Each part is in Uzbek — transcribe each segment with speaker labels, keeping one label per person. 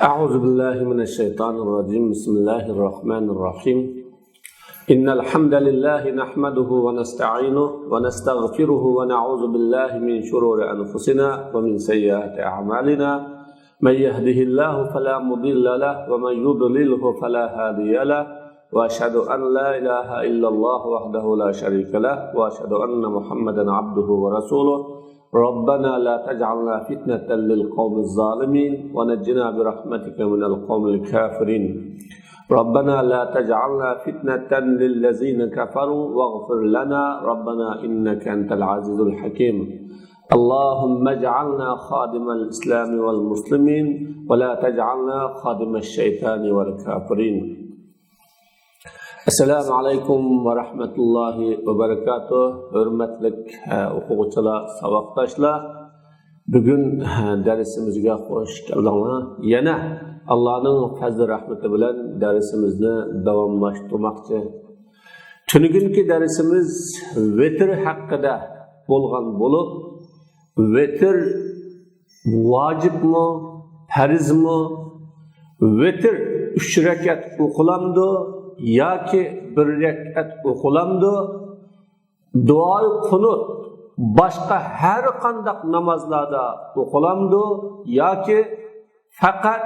Speaker 1: أعوذ بالله من الشيطان الرجيم بسم الله الرحمن الرحيم إن الحمد لله نحمده ونستعينه ونستغفره ونعوذ بالله من شرور أنفسنا ومن سيئات أعمالنا من يهده الله فلا مضل له ومن يضلله فلا هادي له وأشهد أن لا إله إلا الله وحده لا شريك له وأشهد أن محمدا عبده ورسوله ربنا لا تجعلنا فتنة للقوم الظالمين ونجنا برحمتك من القوم الكافرين ربنا لا تجعلنا فتنة للذين كفروا واغفر لنا ربنا إنك أنت العزيز الحكيم اللهم اجعلنا خادم الإسلام والمسلمين ولا تجعلنا خادم الشيطان والكافرين. Assalamu alaykum va rahmatullohi va barakatuh. Hurmatli o'quvchilar, saboqdoshlar, bugun darsimizga xush keldinglar. Yana Allohning fazli rahmati bilan darsimizni davomlashtirmoqchi. Bugungi darsimiz vitr haqida bo'lgan bo'lib, vitr vojibmi, farzmi? Vitr 3 rakat o'qilamdi yoki 1 rakat o'qilamdi? Duo qunut boshqa har qanday namozlarda o'qilamdi yoki faqat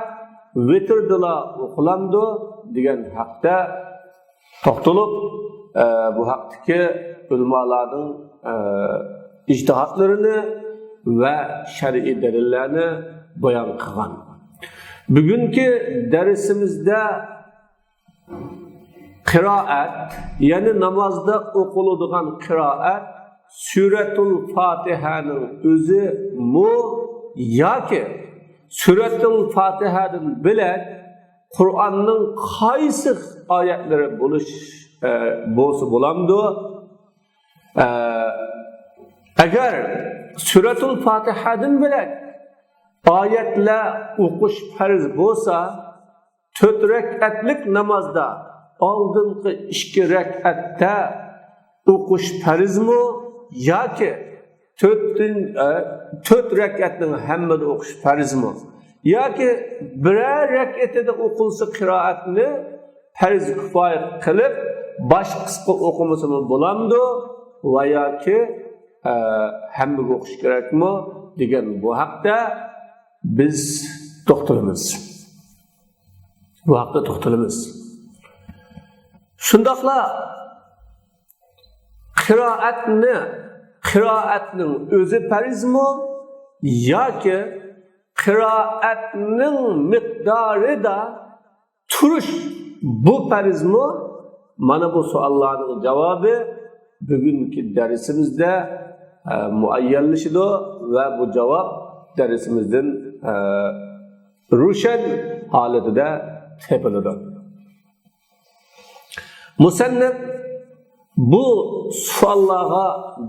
Speaker 1: vitrda o'qilamdi degan haqda to'xtalib, bu haqdagi ulamolarning ijtihodlarini va shar'iy dalillarni bayon qilgan. Bugungi darsimizda qiroat, ya'ni namozda o'qiladigan qiroat Suratul Fatihaning o'zi mu yoki Suratul Fatihadan bilan Qur'onning qaysi oyatlari bo'lsa bo'lamdi? Agar Suratul Fatihadan bilan oyatlar o'qish farz bo'lsa, 4 rakatlik namozda oldingi 2 rakatda o'qish farzmi yoki 4 rakatning hammada o'qish farzmi yoki biror rakatida o'qilsa qiroatni farz kifoya qilib boshqasi o'qimasa bo'lamdi va yoki hammaga o'qish kerakmi degan bu haqda biz to'xtalamiz. Bu haqda to'xtalamiz. Shundaqla qiroatning o'zi farzmi yoki qiroatning miqdorida turish bu farzmi? Mana bu savollarning javobi bugungi darsimizda muayyanlashadi va bu javob darsimizdan ro'shan holatida topiladi. Musannif bu savollarga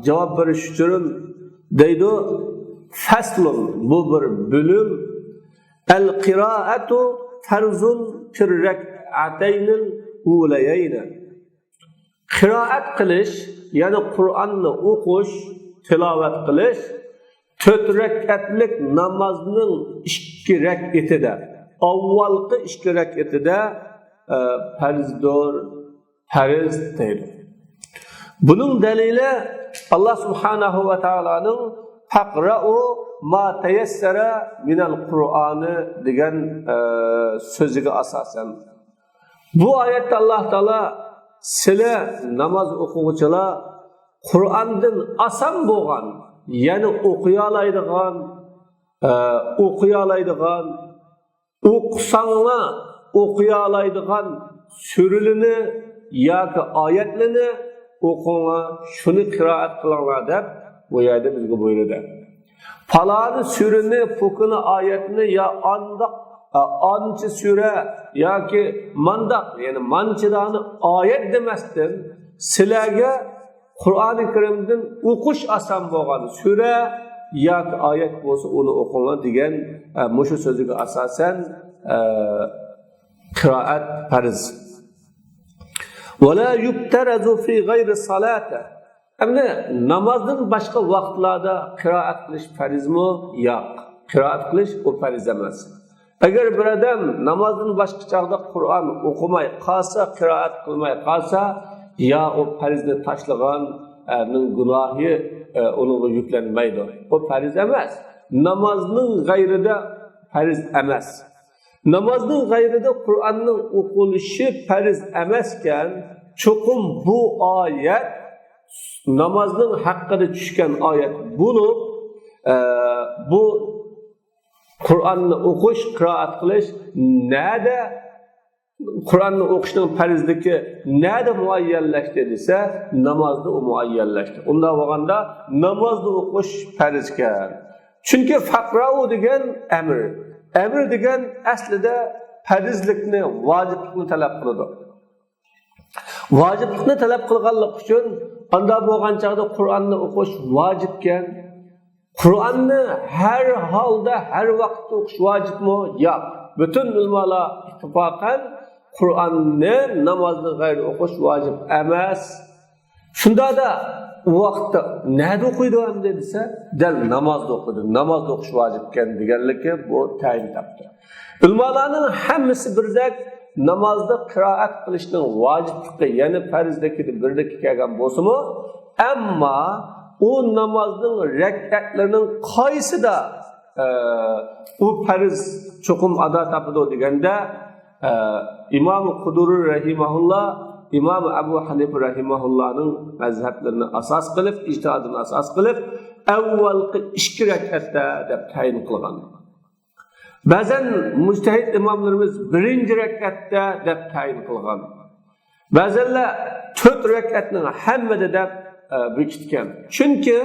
Speaker 1: javob berish uchun deydi, faslun, bu bir bo'lim, al-qiroatu farzun fir rak'ataynil ulayayn. Qiroat qilish, ya'ni Qur'onni o'qish, tilovat qilish 4 rakatlik namozning 2 rakatida, avvalgi 2 rakatida farzdir, farz deydi. Bunun dalili Allah subhanahu va taoloning faqra'u ma tayassara minal Qur'oni degan so'ziga asosan. Bu oyatda Alloh taolo sizlar namoz o'quvchilar Qur'ondan oson bo'lgan, ya'ni o'qiyolaydigan, o'qisanglar o'qiyolaydigan surlarni yoki oyatlarni o'qinglar, shuni qiroat qilinglar deb bu yerda bizga buyurdi. Faloni surani, fukuni oyatni ya anchi sura yoki mandaq, ya'ni manchidani oyat demasdan sizlarga Qur'oni Karimdan o'qish oson bo'lgan sura yoki oyat bo'lsa uni o'qinglar degan mushu so'ziga asosan qiroat farz. ولا يبترز في غير الصلاة. Endi namozdan boshqa vaqtlarda qiroat qilish farzmi? Yo'q. Qiroat qilish u farz emas. Agar bir odam namozdan boshqa chog'da Qur'on o'qimay qolsa, qiroat qilmay qolsa, ya o farzni tashlaganning gunohi unga yuklanmaydi. O farz emas. Namozning g'ayrida farz emas. Namozning g'ayrida Qur'onning o'qilishi farz emaskan, cho'qim bu oyat namozning haqqida tushgan oyat. Buni bu Qur'onni o'qish, qiroat qilish nada Qur'onni o'qishning farzligi nada muayyanlashdi desa, namozda u muayyanlashdi. Unda bo'lganda namozni o'qish farzkan. Chunki faqra'u degan amr. Amr degan aslida farzlikni, vojiblikni talab qiladi. Vojiblikni talab qilganlik uchun unda bo'lgan chaqda Qur'onni o'qish vojibkan. Qur'onni har holda, har vaqtda o'qish vojibmi? Yo'q. Bütün ulamolar ittifoqan Qur'onni namozdan g'ayri o'qish vojib emas. Shunda da vaqtda nada o'qiydi endi desa, dal namozda o'qiydi. Namozda o'qish vojibkan deganligi bu tayin topdi. Ulamolarning hammasi birdek namozda qiroat qilishning vojibligi, ya'ni farzligi birdek kelgan bo'lsa-mu, ammo o namazning rak'atlarining qaysida u farz cho'qim ado topadi deganda Imom Quduri rahimahulloh, Imom Abu Hanifa rahimahullohning mazhablarini asos qilib, ijtihodini asos qilib, avvalgi 2 rak'atda deb tayin qilgan. Ba'zan mujtahid imomlarimiz 1-rak'atda deb tayin qilgan. Ba'zanlar 4 rak'atning hammada deb bekitgan. Chunki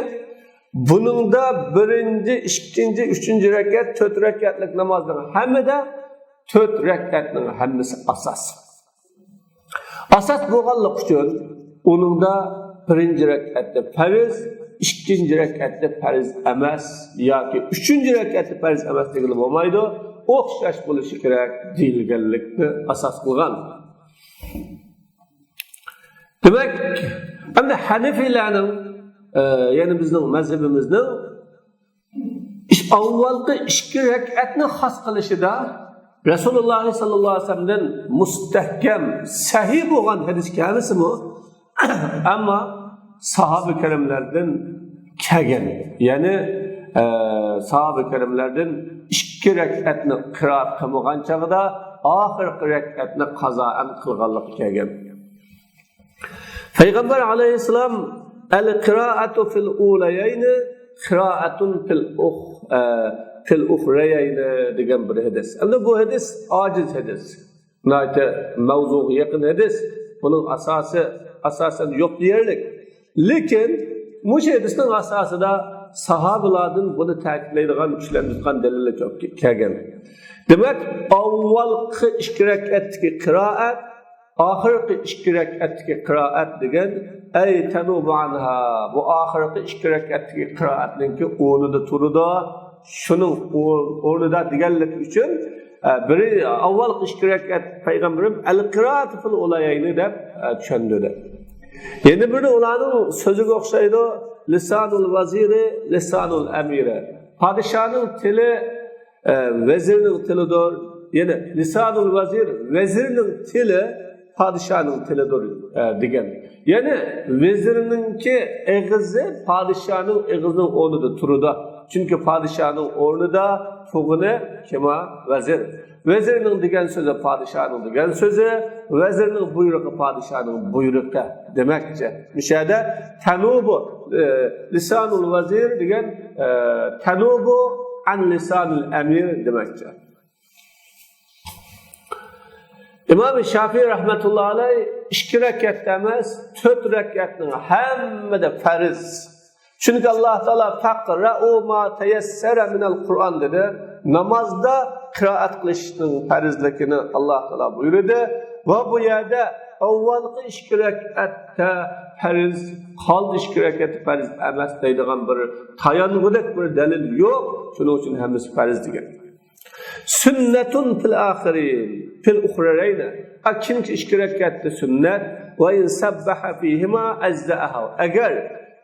Speaker 1: buningda 1, 2, 3 rakat, 4 rakatlik namozning hammada 4 rakatning hammasi asos. Asos bo'lganlik uchun uningda 1-rakatda farz, 2-rakatda farz emas yoki 3-rakatda farz emas degani bo'lmaydi. O'xshash bo'lishi kerak deyilganlikni asos qilgan. Demek, endi Hanifilarning, ya'ni bizning mazhabimizning avvalgi 2 rak'atni xos qilishida Rasululloh sallallohu alayhi vasallamdan mustahkam, sahih bo'lgan hadis kelmasimi? Ammo sahoba kiramlardan kelgan, ya'ni sahoba kiramlardan 2 rak'atni qiroat qilmagan chog'da oxirgi rak'atni qazoan qilganligi kelgan. Peygamber aleyhisselam el-qiraatu fil ulayayni qiraatun fil uhrayayni degan bir hadis. Endi bu hadis ojiz hadis. Nayta mavzuga yaqin hadis. Bunun asasen yok diyerlik. Lekin bu hadisning asosida sahabalardan bunu ta'kidlaydigan, kuchlantirgan dalillar ko'p kelgan. Demak, avvalgi 2 rak'atdagi qiroat, oxirgi 2 rak'atdagi qiroat degan ay tanubu anha, bu oxirgi 2 rak'atdagi qiroatninki o'rnida turadi. Shuning o'rnida deganlik uchun biri avvalgi 2 rak'at payg'ambarim al-qiraat fil ulayayni deb tushundirdi. Endi biri ularning so'ziga o'xshaydi, lisanul vaziri, lisanul amiri. Padişahning tili vezirning tilidir. Yani lisanul vazir, vezirning tili padişahning tilidir degan. Yani vezirninki eg'izi padişahning eg'izining o'rnida turadi. Çünkü padişahning o'rnida tug'ini kima vazir. Vezirning degan so'zi padişahning degan so'zi, vezirning buyrug'i padişahning buyrug'i demakchi. Mishada tanubu lisanul vazir degan tanubu an lisanul amir demakchi. İmam Şafii rahmetullahi aleyh 2 rakatda emas, 4 rakatning hammada farz. Çünkü Allah Teala faqra'u ma tayassara minal Qur'an dedi. Namazda qiraat qilishning farzligini Allah Teala buyurdi va bu yerda avvalgi 2 rakatda farz, qoldi 2 rakatda farz emas deydigan bir tayanğıdak bir dalil yo'q. Shuning uchun hammasi farz degan. Sünnetun fil ahirin fil uhrayna. Kimki 2 rakatda sunnat va in sabbaha fihima ajza'ahu. Agar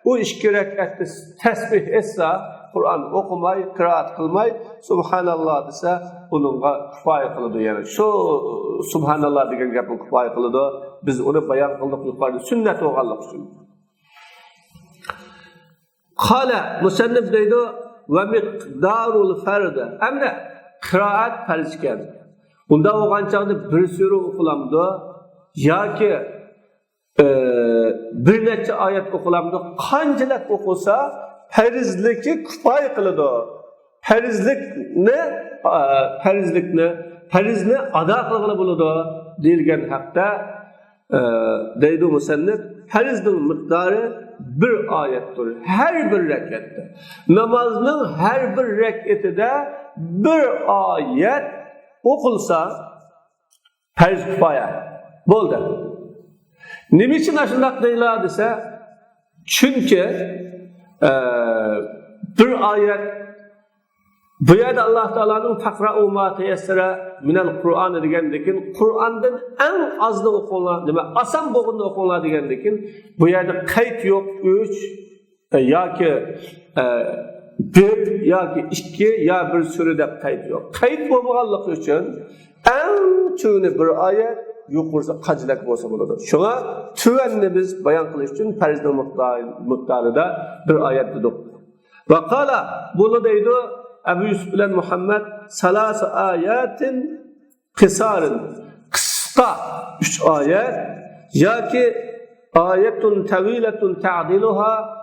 Speaker 1: u 2 rakatda tasbih etsa, Kur'an okumay, kıraat kılmay, Subhanallah dese onunla kifaya kılıdı. Yani şu Subhanallah degen gapın kifaya kılıdı. Biz onu bayan kıldık yukarıda. Sünnet oğallık için. Kale, musannif deydi ve miqdarul ferde. Hem de kıraat farzken. Bunda oğan çağda bir sürü okulamdı. Ya ki bir neçe ayet okulamdı. Kancılık okusa farizliki kifaya kılıdı. Farizni ada kılgılı buludu. Deyilgen hakta deydi musannif. Fariznin miktarı bir ayettir. Her bir rekatte. Namazının her bir rekatide bir ayet okulsa fariz kifaya. Boldu. Niçin aşındak deyla dese? Çünkü bir ayet bu yerde Allah Teala'nın fakra'u ma teyessere minel Kur'an degendekin Kur'an'dan en azını okunan demek asan boğunda okunan degendekin bu yerde kayıt yok 3 ya ki 1 ya ki 2 ya bir sürede kayıt yok. Kayıt olmaganlık için en tüyünü bir ayet yukarısı kaçlık olsa buludur. Şuna tüvenini biz bayan kılış için farizin miktarı da bir ayet dedik. Ve kala bunu deydi Ebu Yusuf bilen Muhammed salası ayetin kısarın kısa 3 ayet ya ki ayetun teviletun ta'diluha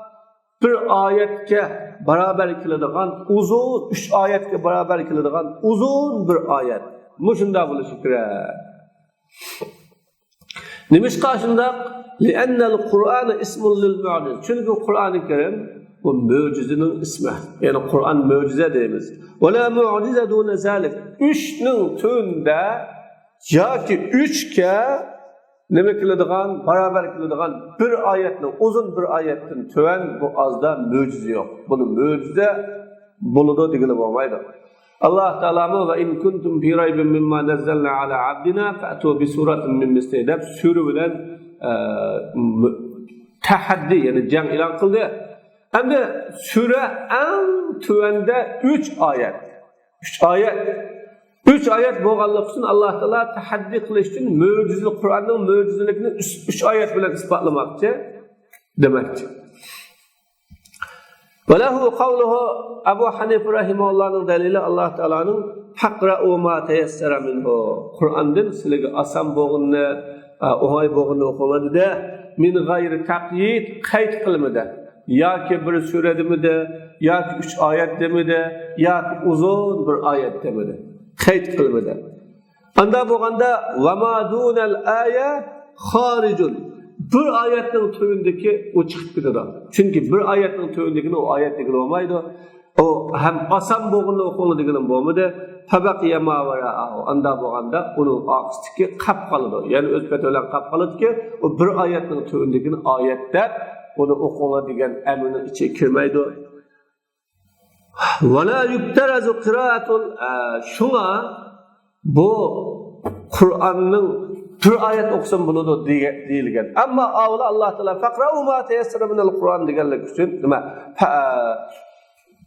Speaker 1: bir ayetke beraber kıladigan uzun 3 ayetke beraber kıladigan uzun bir ayet. Muşunda bunu şükre. Nimiş karşında li'ennel Kur'an ismun lil mu'ciz. Çünkü Kur'an-ı Kerim bu mucizenin ismi. Yani Kur'an mucize deyimiz. Ve la mucize dune zalik. 3'nin tüğünde ya ki 3'ke neme kıladigan, beraber kıladigan bir ayetin, uzun bir ayetin tüven bu azda mucize yok. Bunu mucize buludu digili olmaydı. Allah Teala ve in kuntum fi raybin mimma nazzalna ala abdina fa'tu bi suratin min mislihi deb sure bilen tahaddi yani jang e'lon qildi. Endi sure en tüvende 3 ayet. 3 ayet bo'lganligi uchun Allah Teala tahaddi qilish uchun mo'jiza Qur'onning mo'jizaligini 3 ayet bilan isbotlamoqchi demakchi. وله قوله Abu Hanife rahimahullah'ın delili Allah Teala'nın faqra'u ma teyassara minhu. Kur'an'dan sizlarga asan bo'g'inni, o'g'ay bo'g'inni o'qimadi de min g'ayri taqyid qayd qilmadi. Yoki bir sura demidi, yoki 3 oyat demidi, yoki uzun bir oyat demidi. Qayd qilmadi. Anda bo'lganda va ma dunal aya xorijun. Bir ayetning tövündeki o çıkıp gidiyor. Çünkü bir ayetning tövündekini o ayetdeki olmaydı. O hem asan boğunlu okunulduğunun boğmadı. Tabakiye mavara anda boğanda onun aksitiki kap kalıdı. Yani özbet ölen kap kalıdı ki o bir ayetning tövündekini ayette onu okunulduğun emrinin içe girmeydi. Ve la yubterazu kıraatul şuna bu Kur'an'ın bir ayet okusun bunu da deyilgen. Ama avla Allah Teala fakra'u ma teyassara minel Kur'an deganlik uchun nima?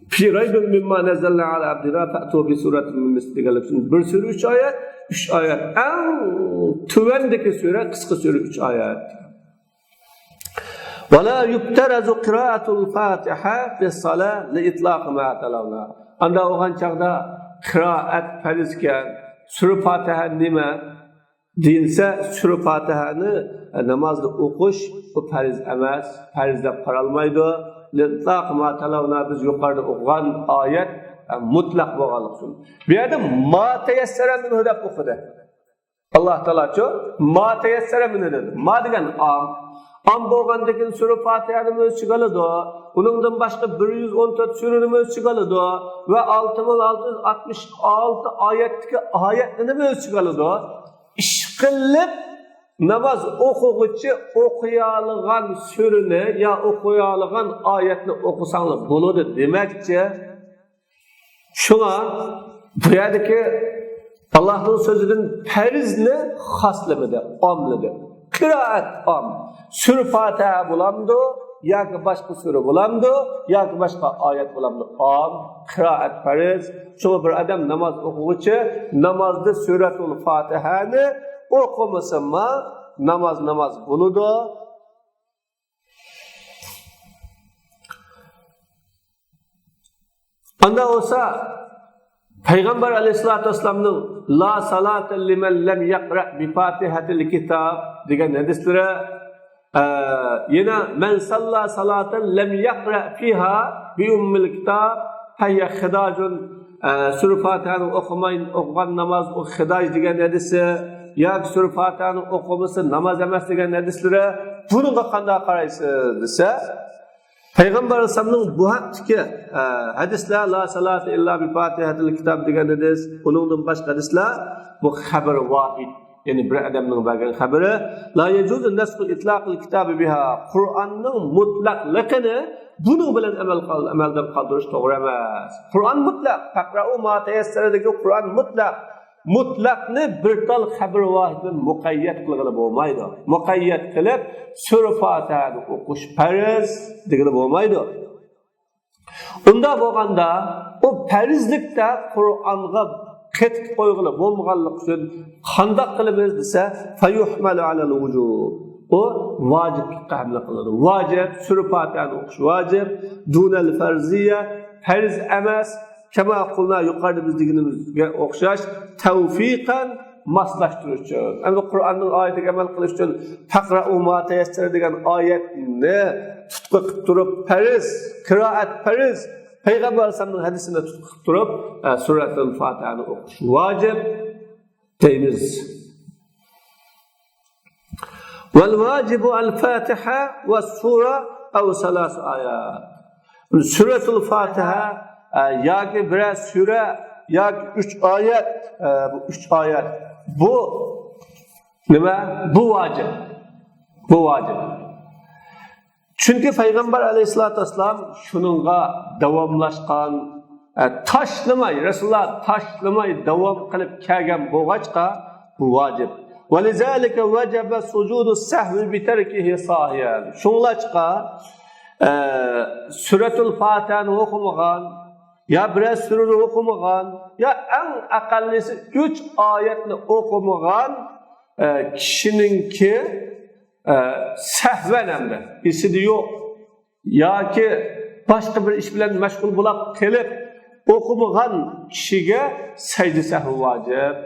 Speaker 1: Fi raybin mimma nazzalna ala abdina fa'tu bi suratin min mislihi deganlik uchun bir sura 3 ayet, 3 ayet. En tuvendeki sura qisqa sura 3 ayet. Ve la yubtarazu qira'atul Fatiha fi salat li itlaq ma talawna. Anda o'g'an chaqda qira'at farizken sura Fatiha nima deyilse sura Fatiha'ni namazda o'qish bu fariz emas, fariz deb qaralmaydi. Litlaq ma talavna biz yuqorida o'qigan oyat mutlaq bo'lganligi uchun. Bu yerda ma tayassara minhu deb o'qidi. Alloh taolochi ma tayassara minhu dedi. Ma degan am bo'lgandan sura Fatiha'ni o'z ichiga oladi. Uningdan boshqa 114 surani o'z ichiga oladi va 6666 oyatdagi oyatni o'z ichiga oladi. İşkillip namaz okuyucu okuyalıgan sürünü ya okuyalıgan ayetini okusanlar buludu demekçe şuna bu yerdeki Allah'ın sözünün perizini haslemedi, amledi. Kıraat am. Sür Fatiha bulamdı yoki boshqa sura bo'lamdi, yoki boshqa oyat bo'lamdi. Qiroat farz. Shunga bir odam namoz o'quvchi namozda suratul Fatihani o'qimasami namoz bo'ladi. Anda olsa Peygamber Aleyhisselatü Vesselam'ın la salate limen lem yaqra bi fatihatil kitab degan hadisleri yine men salla salaten lem yaqra fiha bi ummil kitab hayya khidajun sura Fatiha'ni o'qigan namoz o xidaj degan hadisi yoki sura Fatiha'ni o'qimasa namoz emas degan hadisleri bunga qanday qaraysiz desa Peygamber Aleyhisselam'ın bu hakkı hadisler la salate illa bi fatihatil kitab degan hadis, onundan başka hadisler bu haber vahid. Yani bir adamın bergen haberi la yejuzu nasxu itlaqil kitab biha. Kur'an'ın mutlaqligini bunun bilan amaldan qoldirish to'g'ri emas. Qur'on mutlaq, faqra'u ma tayassara Qur'on mutlaq. Mutlaqni bir tal haber vahid bilan muqayyad qilg'ili bo'lmaydi. Muqayyad qilib sura Fatihani o'qish farz degili bo'lmaydi. Unda bo'lganda o farzlikda Qur'onga qetib qo'yg'ili bo'lmaganlik uchun qanday qilamiz desa fayuhmalu alal vujub. O vaciblikka hamle qiladi. Vacib sura Fatihani o'qish vacib, dunal farziya farz emas. Kema qulna yuqorida biz deganimizga o'xshash tavfiqan maslashtirish uchun. Endi Qur'onning oyatiga amal qilish uchun faqra'u ma tayassara degan oyatni tutqi qilib turib farz, qiroat farz, Peygamber Aleyhisselam'ın hadisini tutqi qilib turib suratul Fatihani o'qish vojib deymiz. Vel vacibu al-Fatiha ve sura ev salas ayat. Suratul Fatiha yoki bir sura yoki 3 oyat, bu 3 oyat bu nima? Bu vojib. Bu vojib. Chunki Peygamber Aleyhisselatü Vesselam shuningga davomlashgan tashlamay, Rasululloh tashlamay davom qilib kelgan bo'lg'achqa bu vojib. وَلِذَلِكَ وَجَبَ سُجُودُ السَّهْوِ بِتَرْكِهِ صَاحِيًا. Şunlaçqa Suratul Fatiha'ni o'qimagan ya biraz surani o'qimagan ya en aqallisi 3 oyatni o'qimagan kishininki sahvan hamda esida yo'q yoki boshqa bir ish bilan mashg'ul bo'lib qilib o'qimagan kishiga sajda sahvi vojib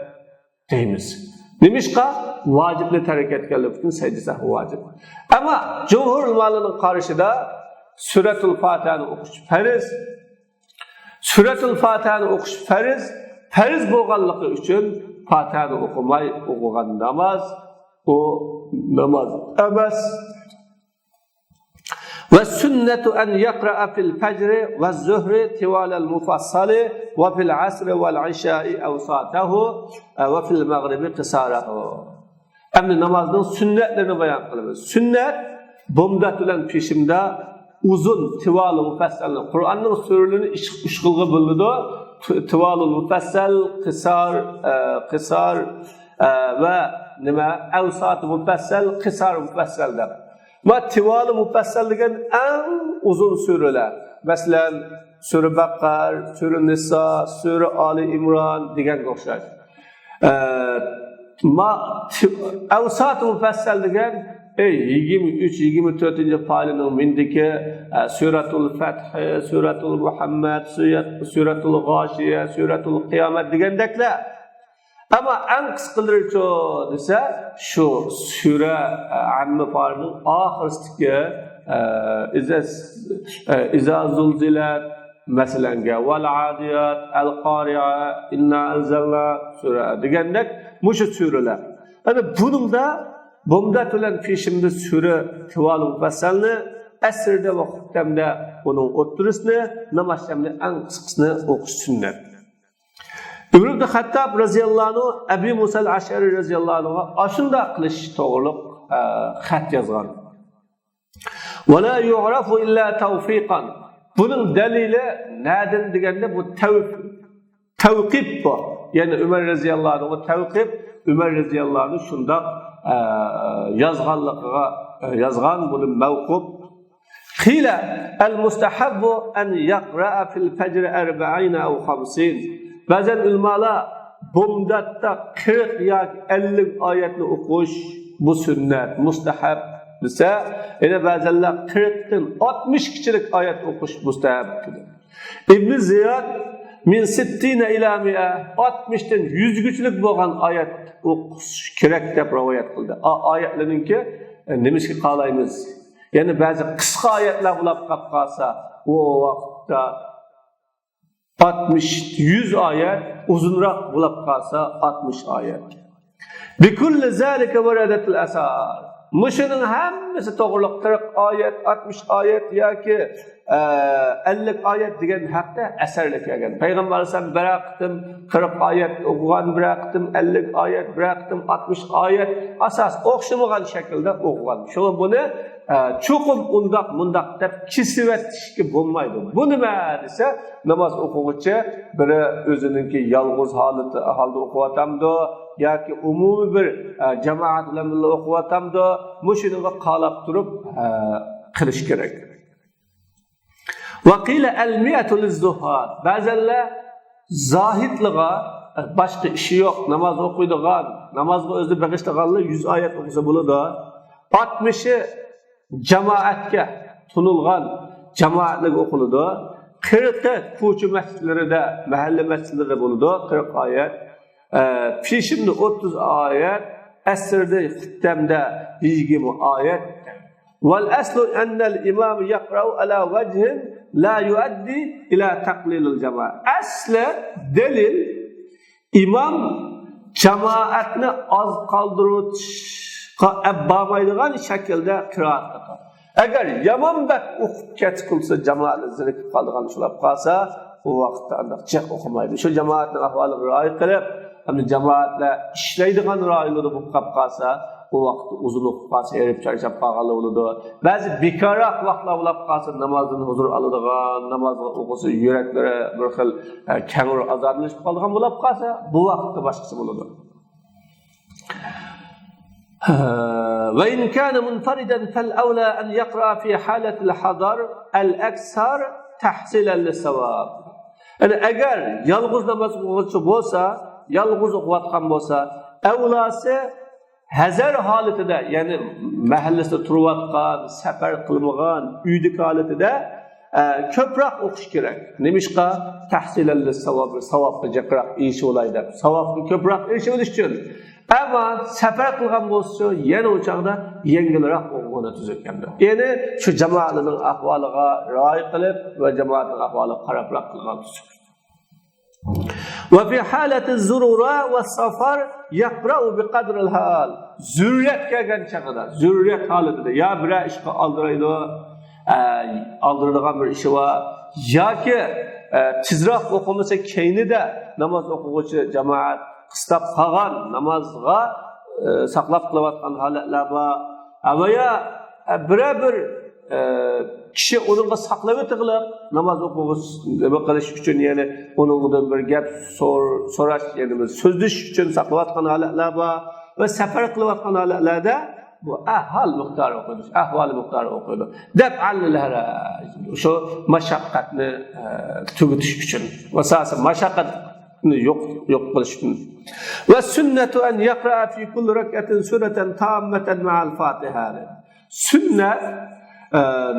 Speaker 1: deymiz. Demişqa vacibli terk etkenlik için secde sahvi vacib. Ama cumhur ulamalarının karşıda Suratul Fatiha'ni o'qish farz. Suratul Fatiha'ni o'qish farz. Farz bo'lganligi uchun Fatiha'ni o'qimay o'qigan namoz o namoz emas. Ve sünnetu en yakra'a fil fajri ve zuhri tivalel mufassali ve fil asri vel işai evsatahu ve fil mağribi kısarahu. Emni namazın sünnetlerini bayan kılımız. Sünnet, bomdat bilen peşimde uzun tivalı mufassalini, Kur'an'ın surelerini işgılgı buldu. Tivalı mufassal, kısar ve evsat mufassal, kısar mufassalda. Ma tivalı mufassal degan en uzun sureler. Mesela Sure Baqar, Sure Nisa, Sure Ali İmran degan o'xshaydi. Ma avsat mufassal degan 23-24 paylining mindiki Suratul Fath, Suratul Muhammad, Suratul G'oshiya, Suratul Qiyomat degandeklar. Ama en kısıklıcı dese şu sure amme farının ahiristiki İza zulzilat mesela vel adiyat, el qari'a, inna anzalna sure degandek muşu sureler. Yani bunun da bomdat bilen peşimde sure tivalı mufassalni asrda ve xuttamda onun o'ttirisini namazda en kısıkısını o'qish sünnet. Ibn Hattab raziyallahu anhu Abi Musa al-Ash'ari raziyallahu anhuga ashunda qilish to'g'riliq xat yozgan. Wa la yu'rafu illa tawfiqan. Buning dalili nadin deganda bu tavqib bu. Yani Umar raziyallahu anhu tavqib, Umar raziyallahu anhu shunda yozgan buni mavquf. Qila al-mustahabbu an yaqra'a fil fajr 40 aw 50. Ba'zan ulamalar bomdatda 40 yoki 50 oyatni o'qish bu sunnat, mustahab desa, yana ba'zanlar 40 dan 60 kichilik oyat o'qish mustahab dedi. Ibn Ziyod min 60 ila 100 60 dan 100 gachilik bo'lgan oyat o'qish kerak deb rivoyat qildi. Oyatlarningki nimishga qalaymiz? Ya'ni ba'zi qisqa oyatlar bo'lib qolsa, u vaqtda 60-100 oyat, uzunroq bo'lib qolsa 60 oyat. Bikulli zalika waradatul asar. Mushuning hammasi to'g'riliq 40 oyat, 60 oyat yoki 50 oyat degan haqda asarlar kelgan. Payg'ambar alayhisalom biraqtim 40 oyat o'qigan, biraqtim 50 oyat, biraqtim 60 oyat asos o'xshamagan shaklda o'qigan. Shunga buni cho'qim undaq deb kisivatishga bo'lmaydi. Bu nima desa, namoz o'quvchi biri o'zininki yolg'iz holda o'qiyotamdi yoki umumiy bir jamoat bilan o'qiyotamdi, mushuniga qalab turib qilish kerak. Vaqila al-mi'atu liz-zuhad. Ba'zanlar zohidliga boshqa ishi yo'q, namoz o'qiydigan, namozga o'zi bag'ishlaganlar 100 oyat o'qisa bo'ladi. 60 jamoatga tunilgan jamoatlarga o'qiladi. 40 ko'cha masjidlarida, mahalla masjidlarida bo'ladi 40 oyat. Peshimda 30 oyat, asrda xuttamda 20 oyat. Wal aslu anna al-imam yaqra'u ala wajhin la yuaddi ila taqlil al-jamaa. Asli dalil imam jamoatni oz qoldirishga abbamaydigan shaklda qiroat qiladi. Agar yamonbak o'qib ketib jamoatni zirikib qolgan shular qolsa, u vaqtda aniqcha o'qimaydi. Shu jamoatning ahvoliga rioya qilib, hamda jamoatlar ishlaydigan rioyalarda bo'lib qolsa, u vaqtda uzun o'qib qolsa, erib charchab qolganlar bo'ladi. Ba'zi bekorroq vaqtlar bo'lib qolsa, namozdan huzur oladigan, namozga o'qisa yuraklari bir xil kangur azorlanib qolgan bo'lib qolsa, bu vaqtda boshqasi bo'ladi. وإن كان منفردا فالأولى أن يقرأ في حالة الحضر الأكثر تحصيلا للثواب. Yani eğer yalğız namaz kılgıcı bolsa, yalğız okuvatkan bolsa, evlası hazar haletinde, yani mahallesinde turuvatkan, sefer kılmağan, üydük haletinde köprak okuş gerek. Nemişka? Tahsilen lissavab, savabı cekrak işi olaydı. Savabı köprak işi oluşturuyor. Ama sefer kılgan bolsa, yine uçakta yengilerek okuğuna tüzükkende. Yani şu cemaatinin ahvalığa rağay kılıp ve cemaatinin ahvalığa karabrak kılgan tüzükkende. Ve fi haleti zurura ve safar yakra'u bi kadril hal. Zürriyet gelgen çağda, zürriyet haletinde ya bir işe aldırılan bir işi var, ya ki tizrak okumasa keyni de namaz okuğucu cemaat kıstap kalan namazga saklap kılavatkan haletler var. Veya bir kişi onunla saklavet kılıp namaz okuğucu kılış için, yani onunla bir gap soraş, yani sözlüş için saklavatkan haletler var. Ve sefer kılavatkan haletlerde bu ahval miktarı okuyor, ahval miktarı okuyor. Deb'allilere şu maşakkatni tügütüş için, esasında maşakkatni yok kılış için. Ve sünnetu en yakra'a fi kulli rekatin sureten tammeten ma'al Fatiha. Sünnet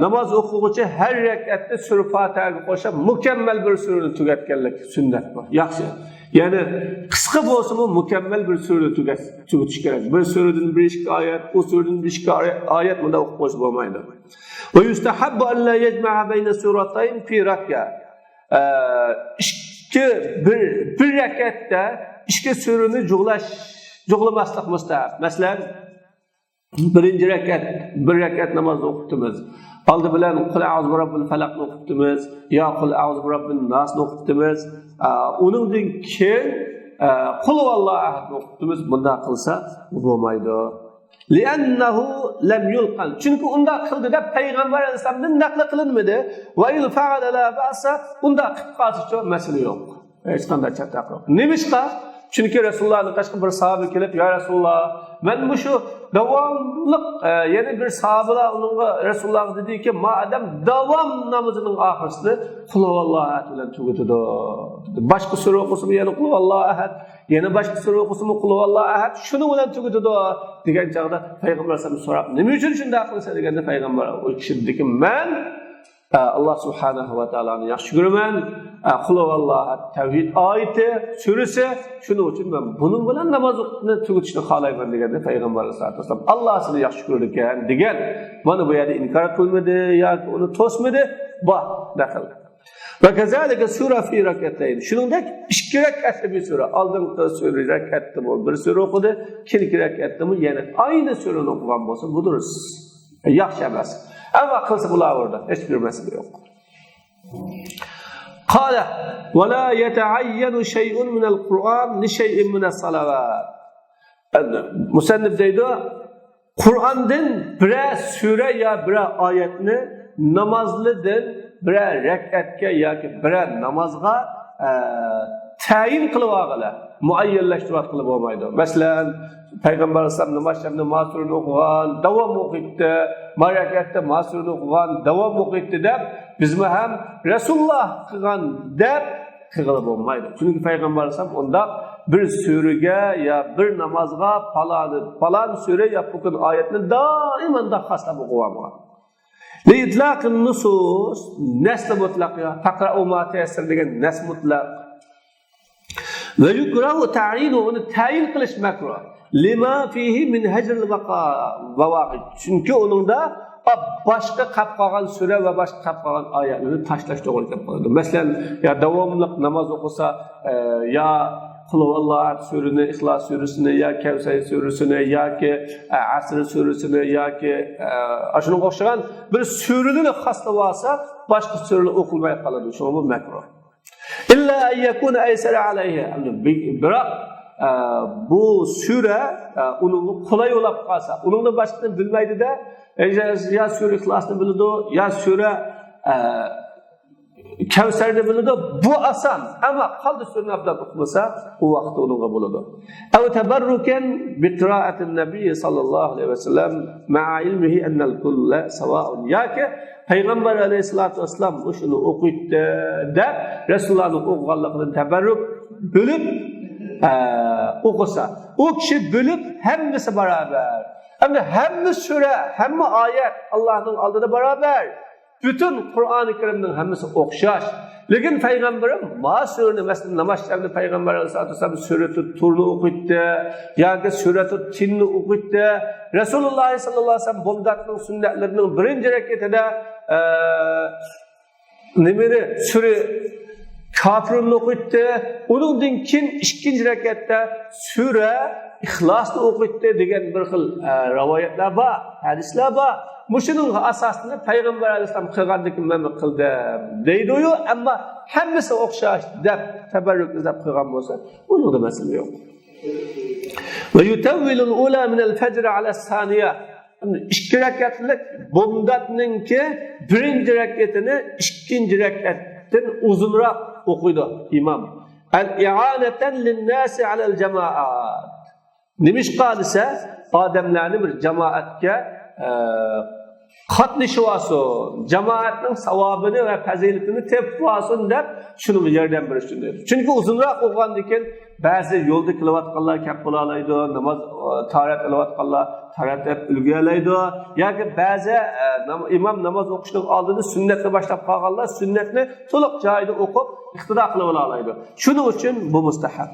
Speaker 1: namaz okuğucu her rekatte sure Fatiha'ya koşup mükemmel bir sureni tügetkenlik sünnet var. Yaxşı. Yani kısa bolsa mu mükemmel bir sure tügetiş gerek. Bir sureden bir iki ayet, o sureden bir iki ayet mi de okup olmaydı. Ve yustahabbu en la yecma'a beyne suratayn fi rak'a. Bir rekatte iki sureni cuglamaslık mustahab. Mesela birinci rekat, bir rekat namazda okuttumuz. Aldı bilen Kul a'udhu bi rabbil falaqni okuttumuz, ya Kul a'udhu bi rabbin nasni okuttumuz. Onundan keyin Kul huvallohu ahadni okuttumuz. Bunda qilsa bo'lmaydi. Li'annahu lam yulqan. Çünkü unda qildi deb Payg'ambar alayhisolamdan naql qilinmadi. Va il fa'ala la ba'sa. Unda qilib qolsa masala yo'q. Hech qanday chataq yo'q. Nimishqa? Çünki Resulullah'ın qaşqı bir sahabe kelib, "Ya Resulullah, men bu şu davamlıq yeni bir sahabelar onunğa Resulullah dedi ki, madem davam namazının ahırsını Kul huvallahu ahad bilen tugutdu. Başqa sure oqusum yana Kul huvallahu ahad, yana başqa sure oqusum Kul huvallahu ahad, şunu bilen tugutdu" degan chaqda Payg'ambar sallallohu sorab, "Nima uchun shunday qilsa?" deganda Payg'ambar o kishi dediki, "Men Allah subhanahu wa ta'ala'ni yaxshi ko'raman. Qul huvallohu tavhid oyati, surasi, shuning uchun men buning bilan namozni tugutishni xohlayman" deganda Payg'ambar sollallohu alayhi vasallam Alloh seni yaxshi ko'rdi ekan degan. Mana bu yerda inkor qilmadi yoki uni to'smadi, bu daxil. Va kazalika sura fi rak'atayn. Shuningdek, 2 rak'atli bir sura. Oldingi sura rak'atda bir sura o'qidi, keyingi rak'atda yana ayni surani o'qigan bo'lsa, bu durust. Yaxshi emas. Ama qilsa bular orada hech bir masala yo'q. Qala va la yata'ayyanu shay'un min al-Qur'an li shay'in min as-salawat. Musannif deydi, Qur'ondan bir sura ya bir oyatni namozlidan bir rak'atga yoki bir namozga tayin qilib olganlar, muayyanlashtirib qilib bo'lmaydi. Masalan, Payg'ambar sallallohu alayhi vasallam namozini o'qigan, davom o'qitdi, marakatda masruni o'qigan, davom o'qitdi deb, bizmi ham Rasululloh qilgan deb qilib bo'lmaydi. Chunki Payg'ambar sallallohu alayhi vasallam unda bir suraga ya bir namozga falan sura ya butun oyatni doimanda xaslab o'qigan. Li'tlaq an-nusus nasl mutlaq ya taqra'u ma tayassar degan nas mutlaq. Ve yukrahu ta'yinu uni tayin qilish makruh. Lima fihi min hajril vaqa'id. Çünkü onunda başqa qap qolgan sura va başqa qap qolgan oyatlarni tashlash to'g'ri kelib qoladi. Masalan, ya davomli namoz o'qisa, ya Qul huvallohu surasini, Ixlos surasini, ya Kavsar surasini, yoki Asr surasini, yoki shunga o'xshagan bir surani xaslab olsa, boshqa suralar o'qilmay qoladi. Shu bu makruh. İlla an yakuna aysara alayhi. Biroq bu sura onun qulay bo'lib qolsa, uningni boshqasini bilmaydi-da, ya sura Ixlosni biladi, ya sura Kavsarni biladi, bu oson. Ammo qoldi surani abdan o'qimasa, u vaqtda uningga bo'ladi. Aw tabarrukan bi qira'ati an-nabiy sallallohu alayhi vasallam ma'a ilmihi anna al-kulla sawa'un. Yoki Payg'ambar alayhisolatu vasallam shuni o'qitdi deb Rasulullohning o'qiganligidan tabarruk bo'lib o'qisa, o kishi bo'lib hammasi barobar. Hamda hamma sura, hamma oyat Allohning oldida barobar. Bütün Qur'oni Karimning hammasi o'xshash. Lekin payg'ambarim ma'surni masalan namozda payg'ambar sollallohu alayhi vasallam suratul turni o'qitdi yoki suratul tinni o'qitdi. Rasululloh sollallohu alayhi vasallam bomdatning sunnatlarining birinchi rakatida nimani sura Kafirni o'qitdi. Uningdan keyin ikkinchi rakatda sura Ixlosni o'qitdi degan bir xil rivoyatlar bor, hadislar bor. Mushuning asosini Payg'ambar alayhisalom qilgandek men qildim deydi-yu, ammo hammasi o'xshash deb tabarruk qilib qilgan bo'lsa, unda masala yo'q. Va yutawwilu al-ula min al-fajr ala as-saniya. Ikki rakatlik bomdatninki birinchi rakatini ikkinchi rakatdan uzunroq o'qiydi imom. Al-i'anatan lin-nasi ala al-jama'at. Nimishqa desa, odamlarni bir jamoatga qatnashib olsin, jamoatning savobini va fazilatini tepib olsin deb shuni yordam berishdi. Chunki uzunroq o'qigandan keyin ba'zi yo'lda qilayotganlar kap bo'la oladi, namoz tahorat qilayotganlar tahorat deb ulg'aylaydi, yoki ba'zi imom namoz o'qishning oldida sunnatni boshlab qolganlar sunnatni to'liq joyida o'qib iqtido qilib oladi. Shuning uchun bu mustahab.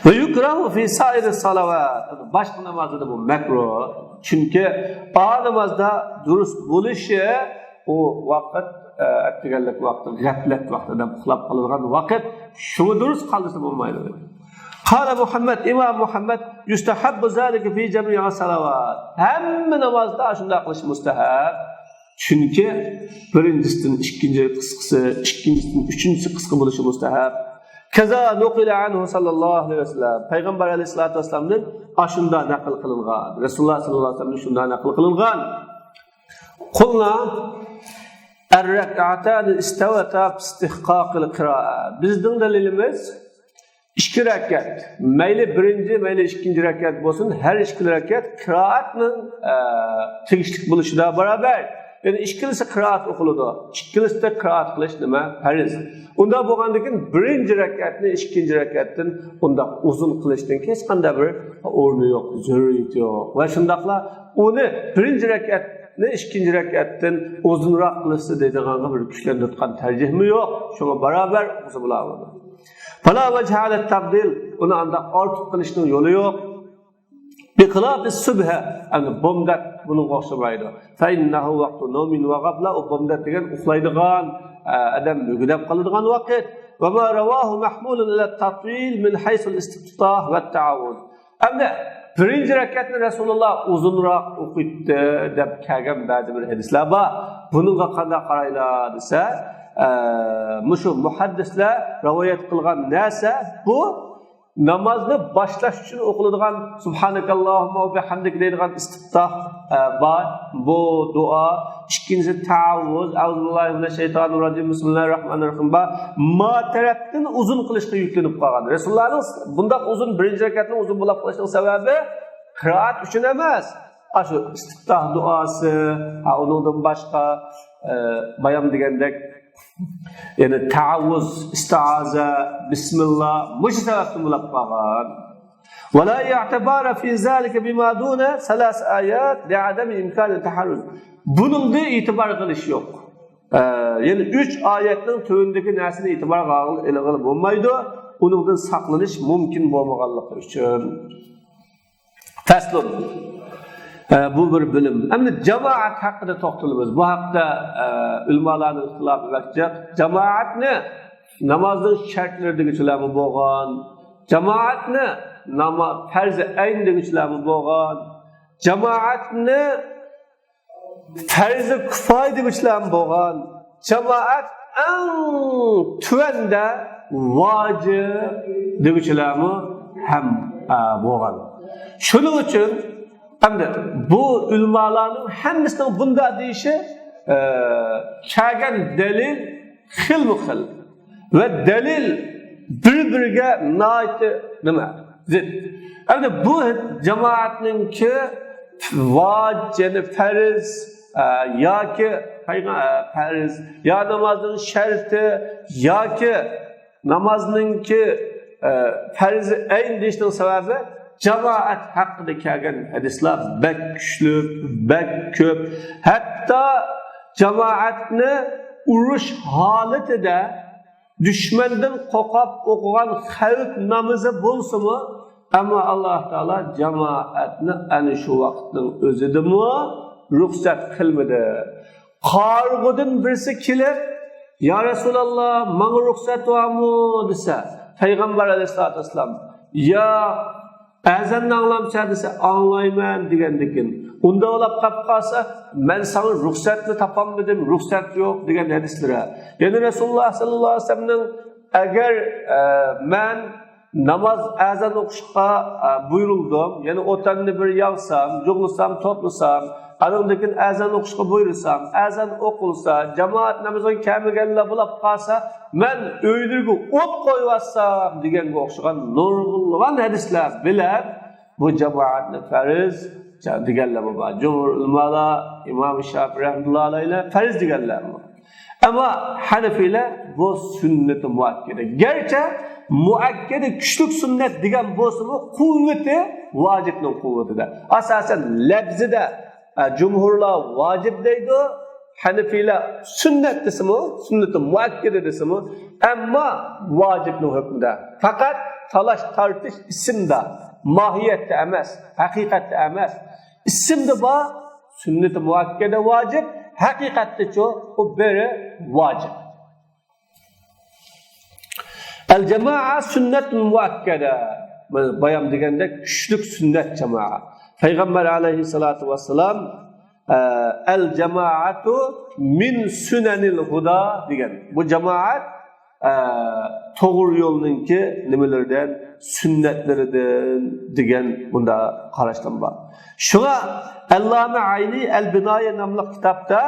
Speaker 1: Ve yukrahu fi sairi salavat. Başqa namazda bu makruh. Çünkü namazda durust bo'lishi o vaqt atganlik vaqti, g'aflat vaqtida uxlab qolgan vaqt, shuni durust qilsa bo'lmaydi. Qala Muhammad, Imom Muhammad yustahabbu zalika fi jami'i salavat. Hamma namazda shunday qilish mustahab. Çünkü birincisidan ikkinchi qisqasi, ikkinchisidan uchinchi qisqa bo'lishi mustahab. Kaza nuqila anhu sallallahu alayhi vasallam. Payg'ambar alayhisolatu vasallamdan ashunda naql qilingan. Rasululloh sallallohu alayhi vasallam shunda naql qilingan. Qulna ar-rak'atan istawata bi istihqaq al-qira'a. Bizning dalilimiz İki rekat, mayli birinci, mayli ikinci rekat olsun, her iki rekat kıraatının tegishlik buluşuda beraber. Yani ikkilisi kıraat okulidu. Ikkilisi de kıraat kılış nima? Farz. Unda bo'lgandan birinci rekatni ikinci rekatdan unda uzun qilishdan hech qanday bir o'rni yo'q, zaruriyati yo'q. Va shundaqla uni birinci rekatni ikinci rekatdan uzunroq qilishni deydigan bir kuchlantirgan tarjihmi yo'q. Shunga barabar o'qisa bo'ladi. Fala vajha tabdil, uni anda ortiq qilishning yo'li yo'q. بخلاف الصبح أن بمدت bunun o'xshamaydi. فإنه وقت نوم وغفلة وبمدت degan uxlaydigan adam mügdep qiladigan vaqt. وما رواه محمول إلى التطويل من حيث الاستفتاح والتعاون. Endi birinci rekatni Rasululloh uzunroq o'qitdi deb kelgan ba'zi bir hadislar bor. Bunga qanday qaraylar desa, mushu muhaddislar rivoyat qilgan narsa bu namozni boshlash uchun o'qiladigan subhanakallahumma va bihamdik deydigan istiftah bor. Bu duo, ikkinchisi ta'avvuz, auzubillahi minash shaytonir rojim, bismillahirrohmanirrohim bor. Ma tarafdan uzun qilishga yuklanib qolgan. Rasulullohning bunday uzun birinchi rakatni uzun bo'lib qilishning sababi qiroat uchun emas. Shu istiftah duosi, undan boshqa bayon degandek yani ta'avvuz, istiaza, bismillah mush sababdan bo'lib qolgan. Va la ya'tabara fi zalika bima duna 3 ayat li'adam imkan taharruz. Buningda e'tibor qilish yo'q. Yani 3 oyatning tövündeki narsani e'tibor qilib bo'lmaydi. Uningdan saqlanish mumkin bo'lmaganligi uchun. Faslun. Bu bir bilim. Endi jamoat haqida to'xtalamiz. Bu haqda ulamolarning ixtilofi vaqtida jamoatni namozning shartlaridagilarmi bo'lgan, jamoatni farzi ayn degichlarmi bo'lgan, jamoatni farzi kifoya degichlarmi bo'lgan, jamoat eng tuanda vojib degichlarmi ham bo'lgan. Shuning uchun endi bu ulamolarning hammasining bunda deyishi kelgan dalil xilma-xil va dalil bir-biriga noiti nima? Zid. Endi bu jamoatningki vojib, farz yoki farz yo namozning sharti yoki namozninki farzi ayn deyishning sababi jamoat haqida kelgan hadislar bak kuchli, bak ko'p. Hatto jamoatni urush holatida dushmandan qo'rqib o'qigan xavf namozi bo'lsa-mu, ammo Alloh taolo jamoatni ana shu vaqtning o'zidami ruxsat qilmadi. Qarg'udan birisi kelib, "Ya Rasululloh, menga ruxsat bormi?" desa, Payg'ambar alayhisolatu vasallam, "Ya azanni anglamcha desa, anglayman" degandikin. Unda olab qolib qolsa, "Men sana ruxsatni topolmadim, ruxsat yo'q" degan hadislar. Ya'ni Rasululloh sallallohu alayhi vasallamning agar men namoz azan o'qishga buyurildim, ya'ni o'tanni bir yalsam, jug'lisam, toplasam, anandakin azan o'qishga buyursam, azan o'qilsa, jamoat namoziga kelmaganlar bo'lib qolsa, men uylarga o't qo'yvassam deganga o'xshagan nurg'ulg'an hadislar bilan bu jamoatni farz deganlar bor. Jumhur ulamolar, Imom Shofiy rahmatullohi alayhi farz deganlar. Ammo Hanafiylar bu sunnat muakkada. Garchi muakkada kuchli sunnat degan bo'lsa-mu, quvvati vojibning quvvatida. Asosan lafzida jumhurlar vojib deydi, Hanafiylar sunnat desimi, sunnati muakkada desimi, ammo vojibning hukmida. Faqat talash tortish ismda, mohiyatda emas, haqiqatda emas. Ismda bor sunnati muakkada vojib, haqiqatda o biri vojib. Al-jamoa sunnat muakkada. Bayon deganda kuchli sunnat jamoa. Payg'ambar alayhisolatu vasallam al-jamoatu min sunanil huda degan. Bu jamoat to'g'ri yo'lninki nimalardan, sunnatlaridan degan bunda qarashlar bor. Shunga Allama Ayni al-Binoya nomli kitobda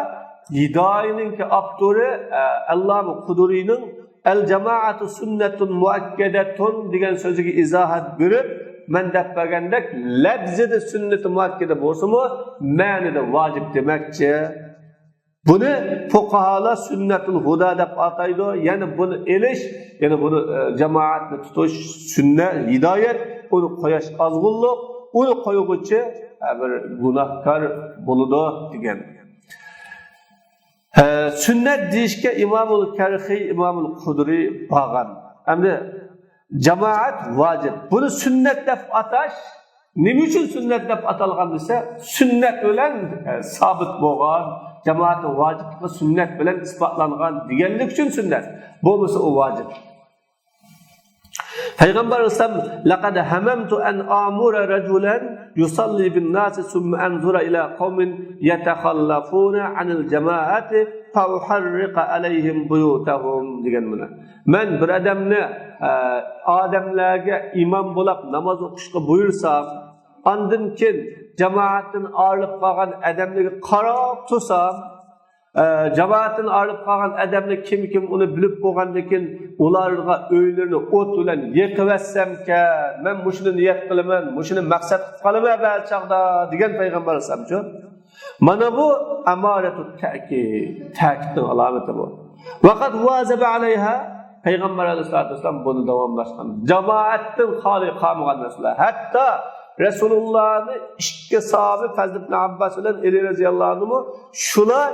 Speaker 1: Hidoyatning avtori Allama Quduriyning el cemaatu sünnetun muakkadetun degan so'ziga izohat berib, men deb bergandek lafzida sünnet-i muakkada bo'lsa-mu, ma'nida vojib demakchi. Buni fuqaholar sunnatul huda deb ataydi. Ya'ni buni elish, ya'ni buni jamoatni tutish sunnat, hidoyat, uni qo'yish ozg'unlik, uni qo'yguchi bir gunohkor bo'ladi degan. Sünnet deyishga Imomul Karxiy, Imomul Qudri bo'lgan. Endi jamoat vojib. Buni sunnat deb atash, nima uchun sunnat deb atalgan desa, sunnat bilan sabit bo'lgan, jamoatning vojibligi sunnat bilan isbotlangan deganlik uchun sunnat. Bo'lmasa u vojib. Payg'ambar alayhisalom laqad hamamtu an amura rajulan yusalli bin nas summa anzura ila qaumin yatakhallafuna anil jamaati fa uharriqa alayhim buyutahum degan buni. Men bir odamlarga imom bo'lib namoz o'qishga buyursam, ondan keyin jamoatdan ayrılib qolgan odamlarga qarab tursam, jamoatdan ayrılib qolgan odamlar kim uni bilib bo'lgandan keyin ularga uylarini o't bilan yiqivetssamka, men mushuni niyat qilaman, mushuni maqsad qilib qolaman ba'l chaqda degan payg'ambar alayhisalomchi. Mana bu amoratut ta'kidning alomati bu. Vaqat vazaba alayha payg'ambar alayhisalom buni davomlashgan. Jamoatdan xoli qolmagan narsalar. Hatto Resulullah'ni ikki sahabe Fazl ibn Abbas bilan Ali radhiyallohu anhu shular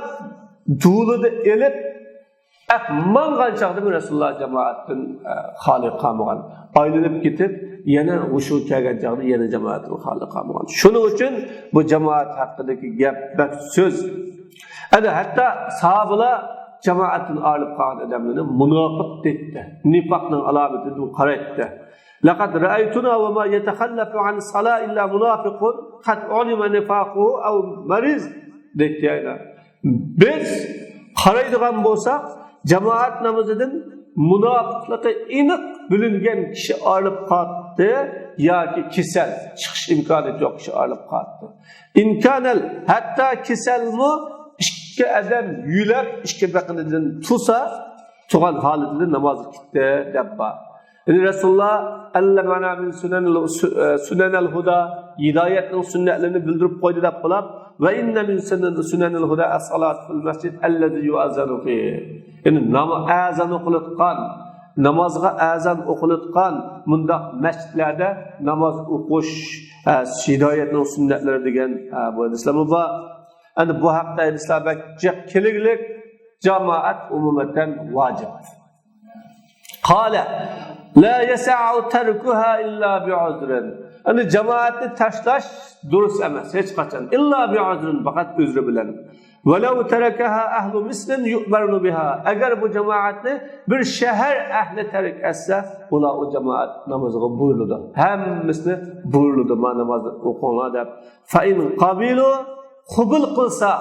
Speaker 1: duğuluda elip mangan çağda Resulullah cemaattin xoli qolmagan. Aylanib ketib, yana o'sha kelgan chaqda yana jamoatning xoli qolmagan. Shuning uchun bu jamoat haqidagi gap so'z. Ana hatto sahabalar jamoatdan ayrılib qolgan odamlarni munofiq dedi. Nifoqning alomatidan qaraydi. Laqad ra'aytuna wa ma yatakhallafu 'an as-salat illa munafiqun qad 'ulima nifaquhu aw mariz dedi yana. Biz qaraydigan bo'lsak, jamoat namozidan munofiqlikka aniq bilingan kishi ayrılib qoldi yoki kasal, chiqish imkoniyati yo'q kishi ayrılib qoldi. Imkonal hatta kasalmi ikki odam yulab ikki baqinidan tursa, turgan holatida namoz kitdi deb bor. Resulullah allamana min sunanil huda hidoyatning sunnatlarini bildirib qo'ydi deb qilib va inna min sunanil huda as-salat fil masjid allazi yu'azanu fi. Ya'ni azan o'qilayotgan, namozga azan o'qilayotgan bundaq masjidlarda namoz o'qish hidoyatning sunnatlari degan bu islomda bor. Endi bu haqda islamda keraklik jamoat umumatan vojib. Qala la yas'u tarkuha illa bi'udrin. Ani jamoatni tashlash durust emas hech qachon. Illa bi'udrin, faqat uzri bilan. Walau tarakaha ahlu mislin yu'marnu biha. Agar bu jamoatni bir shahar ahli tark etsa, ular o jamoat namoziga buyuruladi. Hammasini buyuruladi, ma namoz o'qinglar deb. Fa in qabilu qabul qilsa,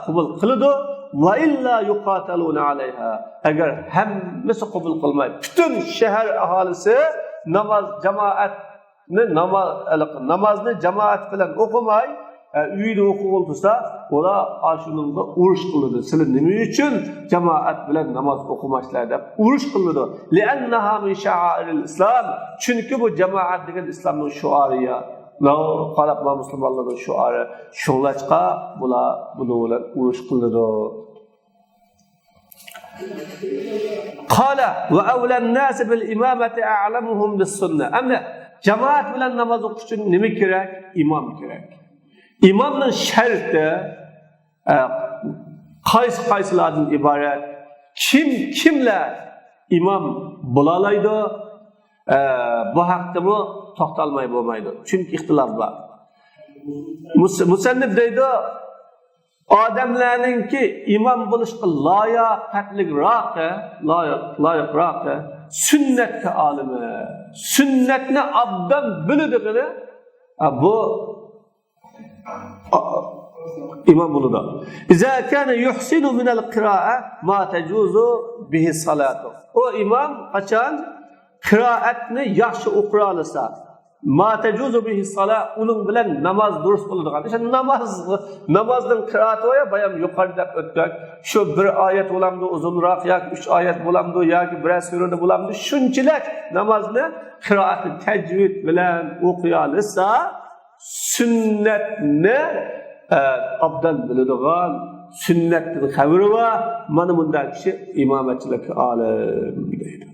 Speaker 1: qabul qiladi. Va illa yuqataluna alayha. Agar hammasi qabul qilmay, butun shahar aholisi namozni jamoat bilan o'qimay, uyda o'qib tursa, ular ashuningga urush qiladi. Sizlar nima uchun jamoat bilan namoz o'qimaslar deb urush qiladi. Li'annaha min sha'airil islom. Chunki bu jamoat degan islomning shuariya. Qalabma musulmonlarning shuari. Shunlashqa bular buni bilan urush qiladi. Qala va awlan nas bil imamati a'lamuhum bis sunnah. Amna jamoat bilan namoz o'qish uchun nima kerak? Imom kerak. İmamның şərti qaysilardan ibaret? Kimler imam bulalaydı? Bu haqda mı toxtalmay bo'lmaydi. Çünkü ixtilof var. Musannif deydi, odamlarninki imam bo'lishga loyiqroq sunnatga olimi. Sunnatni obdan biladigan bu imam bo'ladi. İza kana yuhsinu min al-qira'a ma tajuzu bihi salatu. O imam qachon qiroatni yaxshi o'qira olsa, ma tecuzu bihi salah onun bilen namaz durust bo'ladigan. İşte namazdan kıraati var ya bayam yukarıda ötdük. Şu bir ayet bulamdı uzunroq yoki 3 ayet bulamdı yoki bir surada bulamdı. Şunçilek namazını kıraati tecvid bilen o'qiyoolsa sünnetni abdan biladigan sünnettin xabari var. Mana bunday kishi imomatchilikka olim deydi.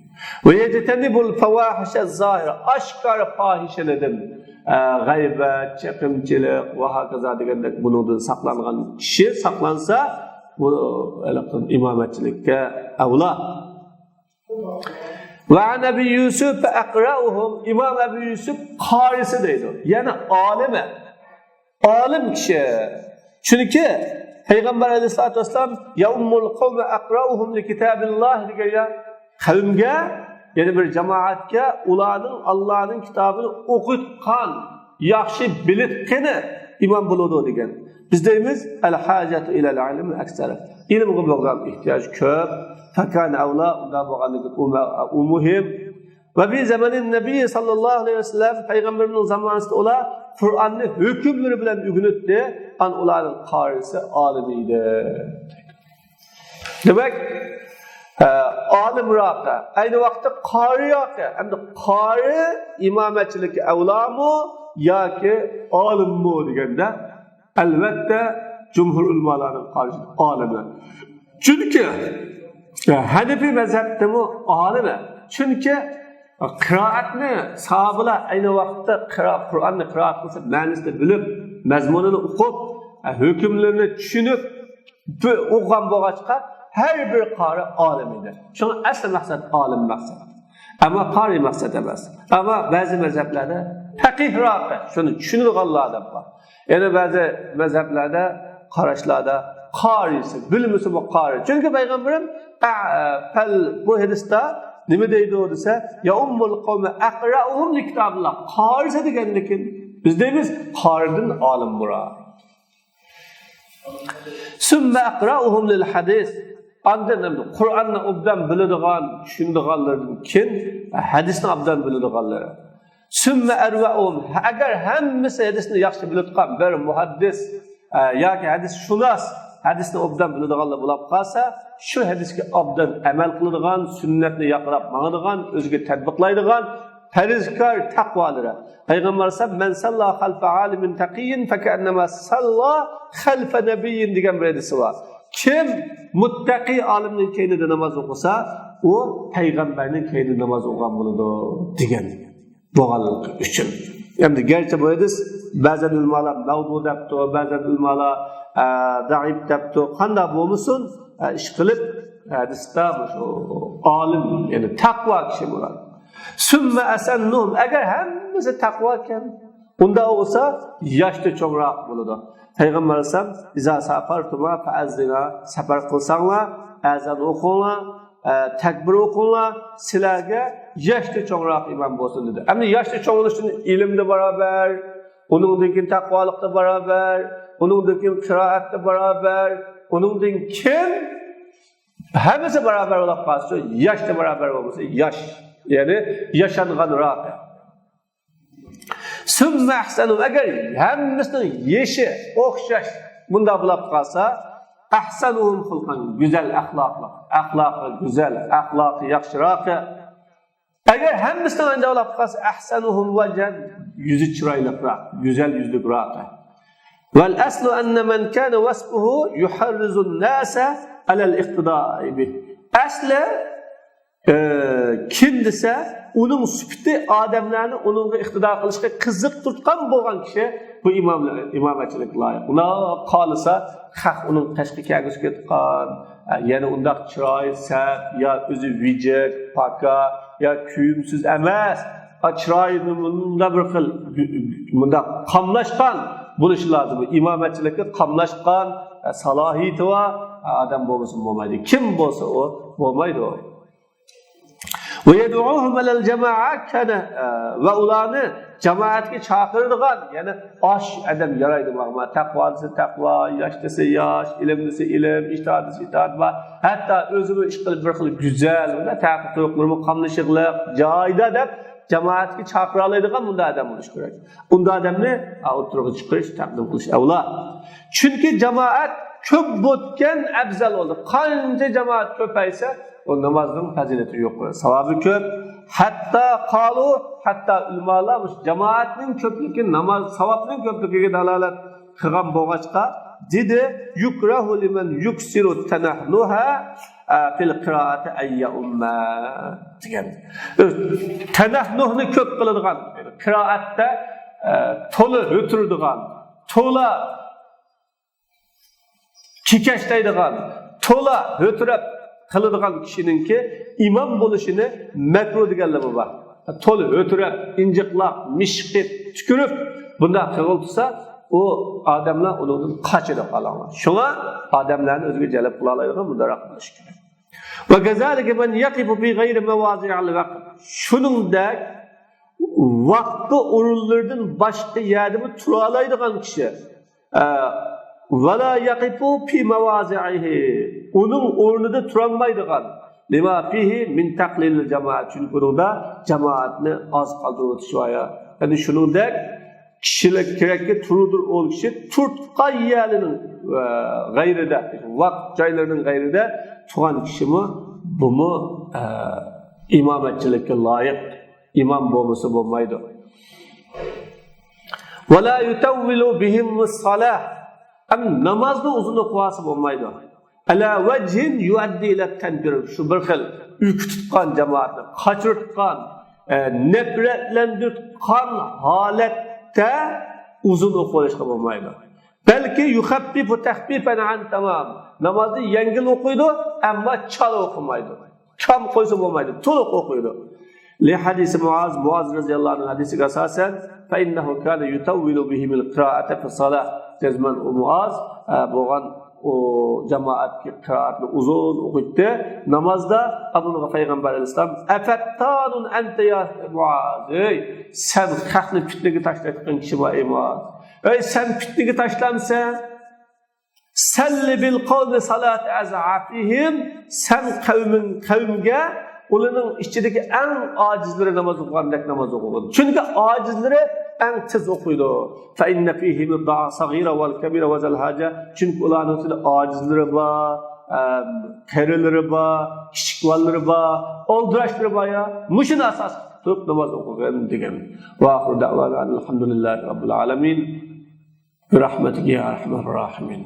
Speaker 1: Ve yetenibul fawahişe zahir aşkar fahişelerden gıybet, çekimçilik ve hakaza degandek bundan saklangan kişi saklansa bu imametçilikte avla. Ve an Ebu Yusuf akra'uhum İmam Ebu Yusuf karisi deydi. Yani alime. Alim kişi. Çünkü Peygamber Aleyhisselatü Vesselam ya ummul kavme akra'uhum li kitabillah diye kavmga yani bir cemaatga ularning Allohning kitobini o'qitgan, yaxshi bilitqani imom bo'ladi degan. Biz deymiz al hajatu ila al ilm aksara. Ilmga bo'lgan ehtiyoj ko'p. Fakana avla unda bo'lganligi u muhim. Va bi zamanin nabiy sallallohu alayhi vasallam payg'ambarning zamonasida ular Qur'onni hukmlari bilan o'rganitdi. An ularning qarisi olim edi. Demak alim raqı. Aynı vakti qari yoki. Endi qari imomatchilikka avlamu yoki olimmi deganda albatta jumhur ulamolarning qarshi olimi. Chunki Hanefi mazhabidami olimi. Chunki qiroatni sahobalar ayni vaqtda Qur'onni qiroat qilsa, ma'nosini bilib, mazmunini o'qib, hukmlarini tushunib, o'qigan bo'lg'achqa her bir qari alim edi. Şuna asl maqsad alim maqsad. Ama qari maqsad emas. Ama bazı mezheplerde faqih raqi, şunu tushunilganlar var. Yani bazı mezheplerde qarashlarda qarisi, bilmisi bu qari. Çünkü Peygamberim bu hadisda nima deydi o desa, ya ummul qavmi aqra'uhum li kitabillah. Qarisi deganlikin biz deymiz qaridan alim murad. Summa aqra'uhum lil hadis. Andan Qur'onni obdan biladigan, tushunadiganlardan keyin hadisni obdan biladiganlar. Summa arva'um agar hammasi hadisni yaxshi biladigan bir muhaddis yoki hadis shunas hadisni obdan biladiganlar bo'lib qolsa, shu hadisga obdan amal qiladigan, sunnatni yaqrab mangadigan, o'ziga tatbiqlaydigan farizkor taqvolari. Payg'ambar sallam men salla xalfa alimin taqiyyin fakannama salla xalfa nabiyyin degan bir hadisi var. Kim muttaqi alimning keynida namoz o'qisa, u payg'ambarning keynida namoz o'qigan bo'ladi degan bo'lganlik uchun. Endi gerçi bu hadis ba'zan ulamalar mavdu debdi, ba'zan ulamalar daif debdi. Qanday bo'lmasin, ish qilib hadisda shu alim, ya'ni taqvo kishi bo'ladi. Summa asannum agar hammasi taqvo ekan, unda olsa yoshda cho'ngroq bo'ladi. Peygamber sallam iza safartuma fa'azzina safar qilsanglar, azan o'qinglar, takbir o'qinglar, sizlarga yoshda cho'ngroq imom bo'lsin dedi. Endi yoshda cho'ng uchun ilmda barobar, uningdan taqvolikda barobar, uningdan qiroatda barobar, uningdan kim hammasi barobar bo'lib qolsa, yoshda barobar bo'lsa, yosh, ya'ni yashanganroq. Summa ahsanu agar hammasini yeshi o'xshash bunda bo'lib qolsa, ahsanuhum xulqan go'zal axloqi go'zal, axloqi yaxshiroq. Agar hammasini unda bo'lib qolsa, ahsanuhum wajhan yuzi chiroyliroq, go'zal yuzliroq. Wal aslu anna man kana wasfuhu yuharrizu an-nasa ala al-iqtida'i bih. Asli kim desa onun süpti adamlarni onunla iqtidor qilishga qiziq turtgan bo'lgan kishi bu imomatchilik loyiq. Una qolsa, xalq uning tashqi kagisiga ketgan, yana unda chiroy sab yo o'zi vijik, paka yo kuyimsiz emas, chiroyini bunda bir xil bunda qamlashgan bo'lishi lozim. Imomatchilikka qamlashgan salohiyati va odam bo'lmasa bo'lmaydi. Kim bo'lsa o bo'lmaydi o. Ve yed'uhum alel cemaat kana ve ularni cemaatga chaqiradigan, yani osh adam yaraydi ma'ma, taqvosi taqvo, yoshdisi yosh, ilmlisi ilm, itoatisi itoat va hatto o'zini ish qilib bir xil go'zal va taqdir to'qlirmi qamlashliq joyda deb jamoatga chaqira oladigan bunday odam bo'lish kerak. Bunday odamni o'tirg'i chiqarish, taqdim qilish avlo. Chunki jamoat ko'p bo'lgan afzal bo'ldi. Qancha jamoat ko'paysa, o namozning fazilati yo'q bo'ladi. Savobi ko'p. Hatta ulamolar jamoatning ko'pligi namoz savobning ko'pligiga dalolat qilgan bo'lg'achqa dedi yukrahu liman yuksiru tanahnuha fil qiraati ayya umma degan. Tanahnuhni ko'p qiladigan qiroatda to'la o'tiradigan, to'la kikashlaydigan, to'la o'tirib qiladigan kishininki imom bo'lishini makruh deganligi bor. To'la o'tirib, injiqlab, mishqib, tukirib bunday qilsa, o odamlar undan qochadi qoladi. Shunga odamlarni o'ziga jalb qila oladigan bunday bo'lish kerak. Va kazalika man yaqifu fi g'ayri mawazi'il vaqt. Shuningdek vaqtni o'rinlardan boshqa yerda tura oladigan kishi ولا يقفوا في مواضعه onun o'rnida turolmaydigan lima fihi min taqlil jamoat chunki unda jamoatni oz qoldirib o'tish voya ya'ni shuningdek kishilar kerakki turdir ol kishi turtgan yerning g'ayrida vaqt joylarining g'ayrida turgan kishimi bumi imomatchilikka loyiq imom bo'lmasa bo'lmaydi. ولا يطول بهم الصلاه namazda uzun o'qivasi bo'lmaydi. Ala vajhin yuaddi ila tanbir. Shu bir xil uyqu tutgan jamoatni qochirtgan, nafratlantirgan holatda uzun o'qishga bo'lmaydi. Balki yukhaffifu takhfifan an tamam. Namozni yengil o'qiydi, ammo chala o'qimaydi. Kam qo'ysa bo'lmaydi, to'liq o'qiydi. Li hadisi Muaz radhiyallohu anhu hadisiga asosan fa innahu kana yutawwilu bihim al-qira'ata fi salah. Tezman Muaz bo'lgan o jamoatga qiroatni uzun o'qitdi. Namozda Alloh payg'ambar alayhisalom afattanun anta ya Muaz. Ey sen xalqni fitnaga tashlayotgan kishi bor ey Muaz. Ey sen fitnaga tashlansan salli bil qawmi salat az'afihim sen qavmga ularning ichidagi eng ojizlari namoz o'qigandek namoz o'qiydi. Chunki ojizlari eng tez o'qiydi. Fa inna fihi mudda'a saghira wal kabira wa zal haja. Chunki ularning ichida ojizlari bor, qarilari bor, kichikvallari bor, oldirashlari bor ya. Mushun asos turib namoz o'qigan degan. Va oxir da'vana alhamdulillahi robbil alamin. Bi rahmatika ya arhamar rohimin.